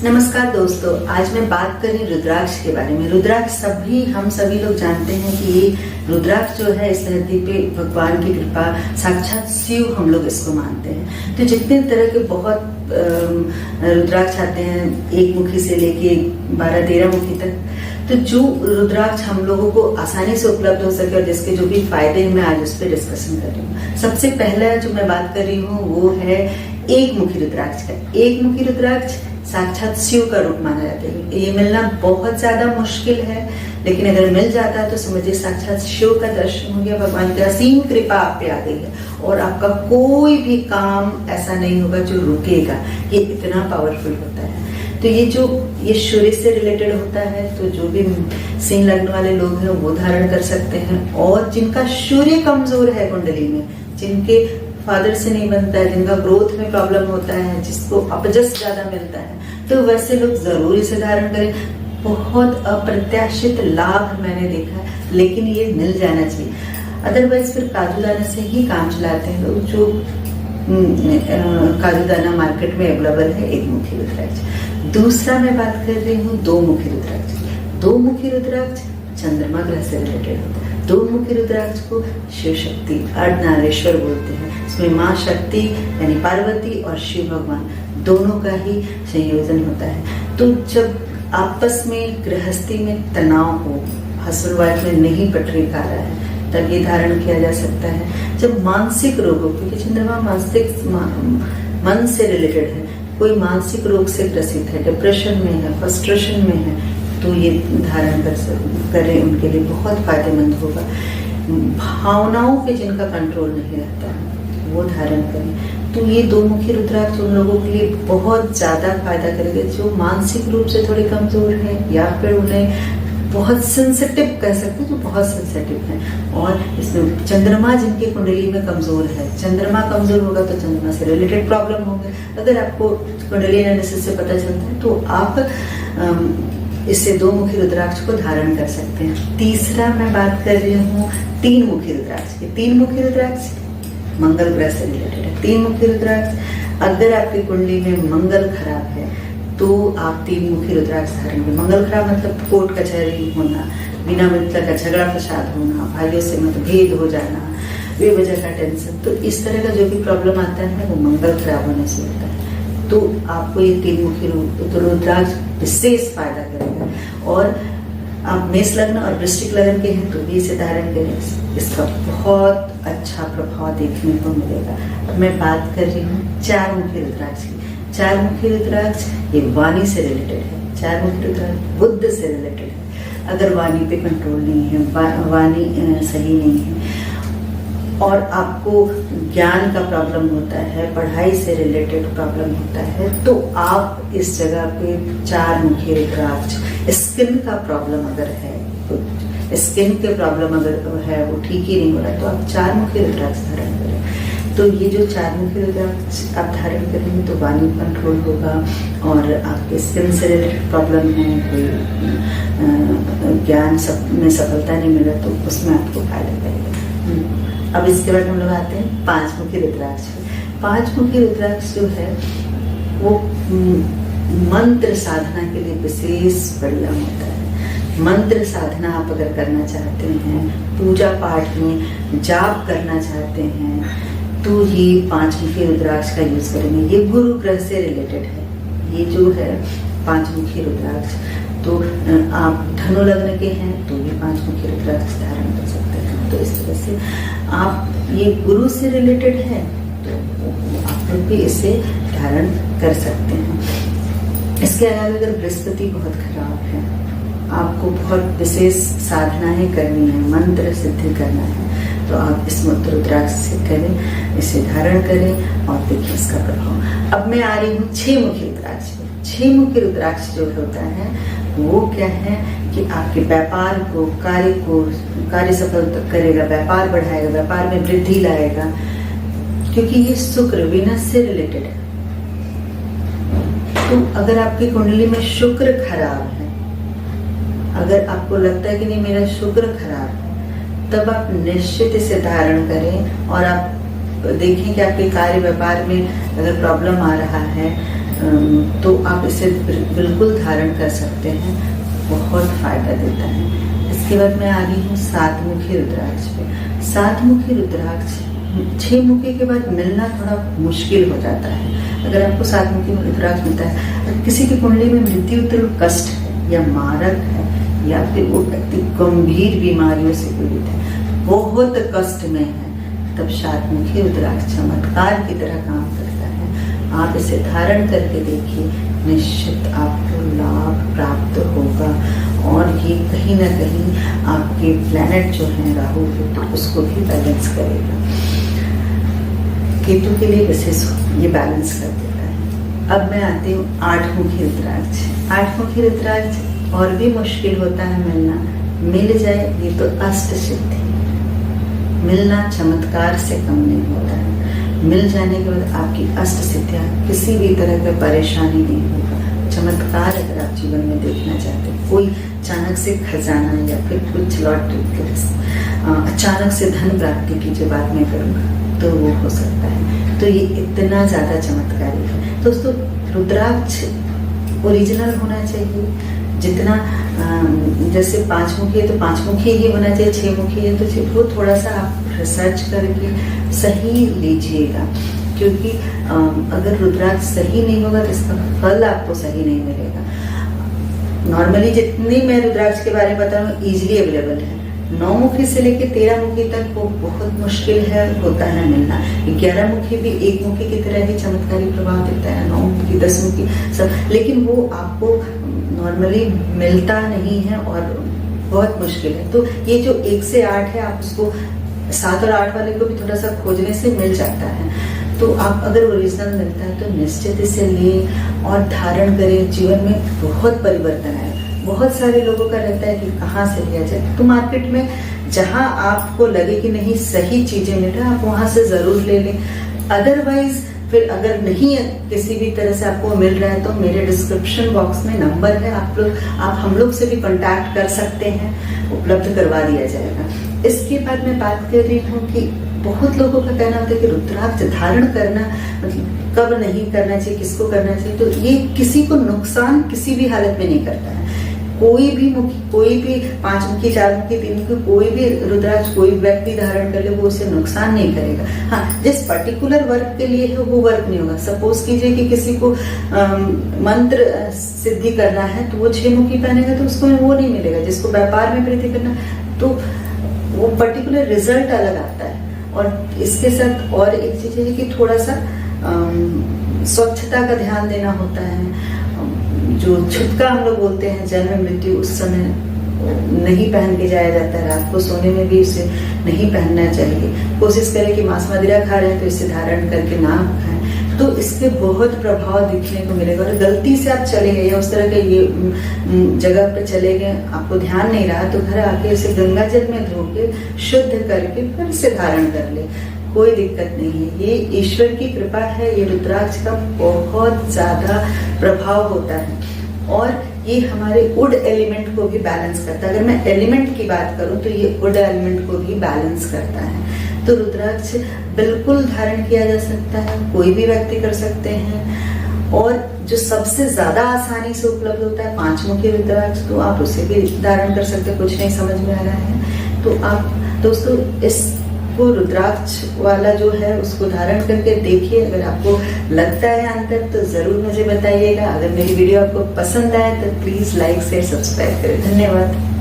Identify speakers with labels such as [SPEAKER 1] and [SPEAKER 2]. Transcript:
[SPEAKER 1] नमस्कार दोस्तों, आज मैं बात कर रही रुद्राक्ष के बारे में। रुद्राक्ष हम सभी लोग जानते हैं कि ये रुद्राक्ष जो है इस धरती पे भगवान की कृपा, साक्षात शिव हम लोग इसको मानते हैं। तो जितने तरह के बहुत रुद्राक्ष आते हैं, एक मुखी से लेके 12-13 मुखी तक, तो जो रुद्राक्ष हम लोगों को आसानी से उपलब्ध हो सके और जिसके जो भी फायदे हैं मैं आज उस पर डिस्कशन कर रही हूँ। सबसे पहला जो मैं बात कर रही हूँ वो है एक मुखी रुद्राक्ष का। एक मुखी रुद्राक्ष साक्षात शिव का रूप माना जाता है। ये मिलना बहुत ज्यादा मुश्किल है, लेकिन अगर मिल जाता है तो समझिए साक्षात शिव का दर्शन हो गया, भगवान की असीम कृपा आप पे आ गई है और आपका कोई भी काम ऐसा नहीं होगा जो रुकेगा। ये इतना पावरफुल होता है। तो ये सूर्य से रिलेटेड होता है, तो जो भी सिंह लग्न वाले लोग हैं वो धारण कर सकते हैं। और जिनका सूर्य कमजोर है कुंडली में, जिनके फादर से नहीं बनता है, जिनका ग्रोथ में प्रॉब्लम होता है, जिसको अपजस ज्यादा मिलता है, तो वैसे लोग जरूर इसे धारण करें। बहुत अप्रत्याशित लाभ मैंने देखा है, लेकिन ये मिल जाना चाहिए। अदरवाइज फिर काजू दाना से ही काम चलाते हैं लोग। जो काजू दाना मार्केट में अवेलेबल है, एक मुखी रुद्राक्ष। दूसरा मैं बात कर रही हूँ दो मुखी रुद्राक्ष। दो मुखी रुद्राक्ष चंद्रमा ग्रह से रिलेटेड होता है। दो मुखी रुद्राक्ष को शिव शक्ति, अर्धनारीश्वर बोलते हैं। इसमें माँ शक्ति यानी पार्वती और शिव भगवान दोनों का ही संयोजन होता है। तो जब आपस में गृहस्थी में तनाव हो, हस्बैंड वाइफ में नहीं पटरी खा रहा है, तब ये धारण किया जा सकता है। जब मानसिक रोगों, क्योंकि चंद्रमा मन से रिलेटेड है, कोई मानसिक रोग से ग्रसित है, डिप्रेशन में है, फ्रस्ट्रेशन में है, तो ये धारण करें, उनके लिए बहुत फायदेमंद होगा। भावनाओं पे जिनका कंट्रोल नहीं रहता है वो धारण करें। तो ये दो मुखी रुद्राक्ष उन लोगों के लिए बहुत ज्यादा फायदा करेगा जो मानसिक रूप से थोड़े कमजोर हैं, या फिर उन्हें बहुत सेंसिटिव कह सकते हैं, जो बहुत सेंसिटिव है। और इसमें चंद्रमा जिनकी कुंडली में कमजोर है, चंद्रमा कमजोर होगा तो चंद्रमा से रिलेटेड प्रॉब्लम होंगे। अगर आपको कुंडली एनालिसिस से पता चलता है तो आप इससे दो मुखी रुद्राक्ष को धारण कर सकते हैं। तीसरा मैं बात कर रही हूँ तीन मुखी रुद्राक्ष की। तीन मुखी रुद्राक्ष मंगल ग्रह से रिलेटेड है। तीन मुखी रुद्राक्ष, अगर आपकी कुंडली में मंगल खराब है तो आप तीन मुखी रुद्राक्ष धारण करें। मंगल खराब मतलब कोर्ट कचहरी होना, बिना मतलब का झगड़ा फसाद होना, भाइयों से मतभेद हो जाना, बेवजह का टेंशन, तो इस तरह का जो भी प्रॉब्लम आता है वो मंगल खराब होने से होता है। तो आपको ये तीन मुखी रुद्राक्ष विशेष फायदा करेगा। और आप मेष लग्न और वृश्चिक लग्न के हैं तो भी इसे धारण करें, इसका बहुत अच्छा प्रभाव देखने को मिलेगा। अब मैं बात कर रही हूँ चार मुखी रुद्राक्ष की। चार मुखी रुद्राक्ष ये वाणी से रिलेटेड है। चार मुखी रुद्राक्ष बुद्ध से रिलेटेड है। अगर वाणी पे कंट्रोल नहीं है, वाणी सही नहीं है और आपको ज्ञान का प्रॉब्लम होता है, पढ़ाई से रिलेटेड प्रॉब्लम होता है, तो आप इस जगह पे चार मुखी रुद्राक्ष, स्किन का प्रॉब्लम अगर है, तो स्किन के प्रॉब्लम अगर है वो ठीक ही नहीं हो रहा, तो आप चार मुखी रुद्राक्ष धारण करें। तो ये जो चार मुखी रुद्राक्ष आप धारण करेंगे तो वाणी कंट्रोल होगा और आपके स्किन से रिलेटेड प्रॉब्लम है, कोई ज्ञान में सफलता नहीं मिला तो उसमें आपको फायदा करेगा। अब इसके बाद हम लोग आते हैं पांच मुखी रुद्राक्ष। पांच मुखी रुद्राक्ष जो है वो मंत्र साधना के लिए विशेष बढ़िया होता है। मंत्र साधना आप अगर करना चाहते हैं, पूजा पाठ में जाप करना चाहते हैं, तो ये पांच मुखी रुद्राक्ष का यूज करेंगे। ये गुरु ग्रह से रिलेटेड है। ये जो है पांच मुखी रुद्राक्ष, तो आप धनु लग्न के हैं तो ये पांच मुखी रुद्राक्ष धारण कर सकते हैं। तो इस तरह से आप ये गुरु से रिलेटेड है तो आप लोग भी इसे धारण कर सकते हैं। इसके अलावा अगर बृहस्पति बहुत खराब है, आपको बहुत विशेष साधनाएं करनी है, मंत्र सिद्धि करना है, तो आप इस रुद्राक्ष से करें, इसे धारण करें और देखिए इसका प्रभाव। अब मैं आ रही हूँ छह मुखी रुद्राक्ष। छह मुखी रुद्राक्ष जो होता है वो क्या है कि आपके व्यापार को, कार्य सफल करेगा, व्यापार बढ़ाएगा, व्यापार में वृद्धि लाएगा, क्योंकि ये शुक्र वीनस से रिलेटेड है। तो अगर आपकी कुंडली में शुक्र खराब है, अगर आपको लगता है कि नहीं मेरा शुक्र खराब है, तब आप निश्चित इसे धारण करें और आप देखें कि आपके कार्य व्यापार में अगर प्रॉब्लम आ रहा है, तो आप इसे बिल्कुल धारण कर सकते हैं, बहुत फायदा देता है। इसके बाद मैं आ गई हूँ 7 मुखी रुद्राक्ष पे। 7 मुखी रुद्राक्ष 6 मुखी के बाद मिलना थोड़ा मुश्किल हो जाता है। अगर आपको 7 मुखी रुद्राक्ष मिलता है, अगर किसी की कुंडली में मृत्यु तुल्य कष्ट है या मारक है, या फिर वो व्यक्ति गंभीर बीमारियों से पीड़ित है, बहुत कष्ट में है, तब 7 मुखी रुद्राक्ष चमत्कार की तरह काम करता है। आप इसे धारण करके देखिए, निश्चित आपको लाभ प्राप्त होगा। और ये कहीं ना कहीं आपके प्लैनेट जो है राहु केतु, उसको भी बैलेंस करेगा। केतु के लिए विशेष ये बैलेंस कर देता है। अब मैं आती हूँ 8 मुखी रुद्राक्ष। 8 मुखी रुद्राक्ष और भी मुश्किल होता है मिलना, मिल जाए ये तो अष्ट सिद्धि, मिलना चमत्कार से कम नहीं होता है। मिल जाने के बाद आपकी अष्ट सिद्धियां, किसी भी तरह का परेशानी नहीं होगा। चमत्कार अगर आप जीवन में देखना चाहते हैं, कोई अचानक से खजाना या फिर कुछ लॉटरी अचानक से धन प्राप्ति की जो बात मैं करूँगा तो वो हो सकता है। तो ये इतना ज्यादा चमत्कारी है दोस्तों। रुद्राक्ष ओरिजिनल होना चाहिए, जितना जैसे 5 मुखी है तो 5 मुखी ही होना चाहिए, 6 मुखी है तो वो थोड़ा सा आप रिसर्च करके सही लीजिएगा, क्योंकि अगर रुद्राक्ष सही नहीं होगा तो इसका फल आपको सही नहीं मिलेगा। नॉर्मली जितनी मैं रुद्राक्ष के बारे में बता रहा हूँ इजीली अवेलेबल है। 9 मुखी से लेकर 13 मुखी तक वो बहुत मुश्किल है, होता है मिलना। 11 मुखी भी 1 मुखी की तरह ही चमत्कारी प्रभाव देता है, 9 मुखी 10 मुखी सब, लेकिन वो आपको नॉर्मली मिलता नहीं है और बहुत मुश्किल है। तो ये जो 1 से 8 है, आप उसको 7 और 8 वाले को भी थोड़ा सा खोजने से मिल जाता है। तो आप अगर ओरिजिनल मिलता है तो निश्चित इसे लें और धारण करें, जीवन में बहुत परिवर्तन आए। बहुत सारे लोगों का रहता है कि कहाँ से लिया जाए, तो मार्केट में जहाँ आपको लगे कि नहीं सही चीजें मिल रहा है, आप वहां से जरूर ले लें। अदरवाइज फिर अगर नहीं किसी भी तरह से आपको मिल रहा है तो मेरे डिस्क्रिप्शन बॉक्स में नंबर है, आप हम लोग से भी कांटेक्ट कर सकते हैं, उपलब्ध करवा दिया जाएगा। इसके बाद मैं बात कर रही हूँ कि बहुत लोगों का कहना होता है कि रुद्राक्ष धारण करना मतलब कब नहीं करना चाहिए, किसको करना चाहिए। तो ये किसी को नुकसान किसी भी हालत में नहीं करता है। कोई भी 5 मुखी 4 मुखी 3 मुखी कोई भी रुद्राक्ष कोई व्यक्ति धारण कर ले, वो उसे नुकसान नहीं करेगा। हाँ, जिस पर्टिकुलर वर्क के लिए है वो वर्क नहीं होगा। सपोज कीजिए कि किसी को मंत्र सिद्धि करना है तो वो 6 मुखी पहनेगा तो उसको वो नहीं मिलेगा। जिसको व्यापार में वृद्धि करना तो वो पर्टिकुलर रिजल्ट अलग आता है। और इसके साथ और एक चीज है कि थोड़ा सा स्वच्छता का ध्यान देना होता है। जो छुटका हम लोग बोलते हैं, जन्म मृत्यु, उस समय नहीं पहन के जाया जाता है। रात को सोने में भी इसे नहीं पहनना चाहिए। कोशिश करें कि मांस मदिरा खा रहे हैं तो इसे धारण करके ना खाएं, तो इसके बहुत प्रभाव दिखने को मिलेगा। और गलती से आप चले गए या उस तरह के ये जगह पे चले गए, आपको ध्यान नहीं रहा, तो घर आके इसे गंगा जल में धो के शुद्ध करके फिर इसे धारण कर ले, कोई दिक्कत नहीं है। ये ईश्वर की कृपा है। ये रुद्राक्ष का बहुत ज्यादा प्रभाव होता है और ये हमारे वुड एलिमेंट को भी बैलेंस करता है। अगर मैं एलिमेंट की बात करूं तो ये वुड एलिमेंट को भी बैलेंस करता है। तो रुद्राक्ष बिल्कुल धारण किया जा सकता है, कोई भी व्यक्ति कर सकते हैं। और जो सबसे ज्यादा आसानी से उपलब्ध होता है 5 मुखी रुद्राक्ष, तो आप उसे भी धारण कर सकते हैं। कुछ नहीं समझ में आ रहा है तो आप दोस्तों इसको रुद्राक्ष वाला जो है उसको धारण करके देखिए। अगर आपको लगता है अंतर तो जरूर मुझे बताइएगा। अगर मेरी वीडियो आपको पसंद आए तो प्लीज लाइक शेयर सब्सक्राइब करें। धन्यवाद।